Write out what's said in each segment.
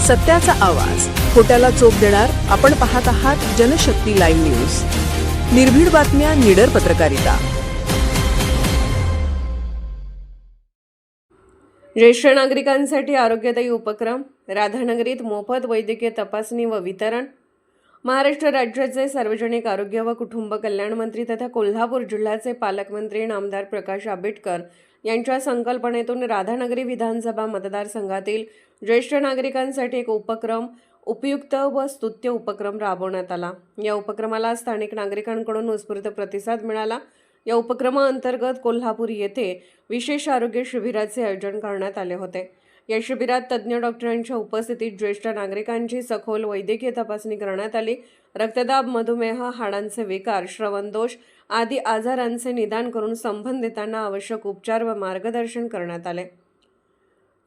सत्याचा आवाज, खोट्याला चोप देणार. आपण पाहत आहात जनशक्ती लाईव्ह न्यूज. निर्भीड बातम्या, निडर पत्रकारिता. ज्येष्ठ नागरिकांसाठी आरोग्यदायी उपक्रम. राधानगरीत मोफत वैद्यकीय तपासणी व वितरण. महाराष्ट्र राज्याचे सार्वजनिक आरोग्य व कुटुंब कल्याण मंत्री तथा कोल्हापूर जिल्ह्याचे पालकमंत्री नामदार प्रकाश आंबेडकर यांच्या संकल्पनेतून राधानगरी विधानसभा मतदारसंघातील ज्येष्ठ नागरिकांसाठी एक उपक्रम, उपयुक्त व स्तुत्य उपक्रम राबवण्यात आला. या उपक्रमाला स्थानिक नागरिकांकडून उत्स्फूर्त प्रतिसाद मिळाला. या उपक्रमाअंतर्गत कोल्हापूर येथे विशेष आरोग्य शिबिराचे आयोजन करण्यात आले होते. या शिबिरात तज्ज्ञ डॉक्टरांच्या उपस्थितीत ज्येष्ठ नागरिकांची सखोल वैद्यकीय तपासणी करण्यात आली. रक्तदाब, मधुमेह, हाडांचे विकार, श्रवणदोष आदी आजारांचे निदान करून संबंधितांना आवश्यक उपचार व मार्गदर्शन करण्यात आले.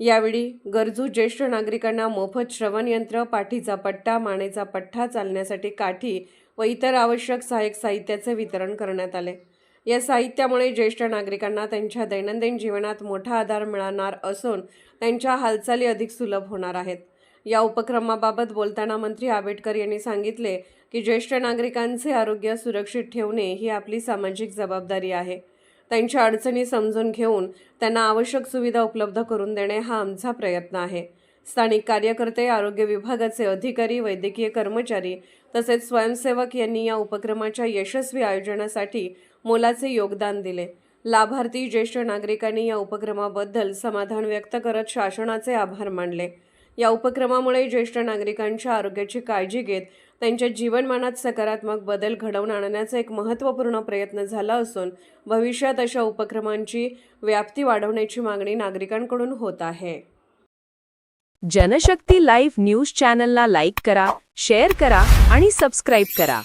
यावेळी गरजू ज्येष्ठ नागरिकांना मोफत श्रवण यंत्र, पाठीचा पट्टा, मानेचा पट्टा, चालण्यासाठी काठी व इतर आवश्यक सहाय्यक साहित्याचे वितरण करण्यात आले. या साहित्यामुळे ज्येष्ठ नागरिकांना त्यांच्या दैनंदिन जीवनात मोठा आधार मिळणार असून त्यांच्या हालचाली अधिक सुलभ होणार आहेत. या उपक्रमाबाबत बोलताना मंत्री आंबेडकर यांनी सांगितले की ज्येष्ठ नागरिकांचे आरोग्य सुरक्षित ठेवणे ही आपली सामाजिक जबाबदारी आहे. त्यांच्या अडचणी समजून घेऊन त्यांना आवश्यक सुविधा उपलब्ध करून देणे हा आमचा प्रयत्न आहे. स्थानिक कार्यकर्ते, आरोग्य विभागाचे अधिकारी, वैद्यकीय कर्मचारी तसेच स्वयंसेवक यांनी या उपक्रमाच्या यशस्वी आयोजनासाठी मोलाचे योगदान दिले. लाभार्थी ज्येष्ठ नागरिकांनी या उपक्रमाबद्दल समाधान व्यक्त करत शासनाचे आभार मानले. या उपक्रमामुळे ज्येष्ठ नागरिकांच्या आरोग्याची काळजी घेत त्यांच्या जीवनमानात सकारात्मक बदल घडवून आणण्याचा एक महत्त्वपूर्ण प्रयत्न झाला असून भविष्यात अशा उपक्रमांची व्याप्ती वाढवण्याची मागणी नागरिकांकडून होत आहे. जनशक्ती लाईव्ह न्यूज चॅनलला लाईक करा, शेअर करा आणि सबस्क्राईब करा.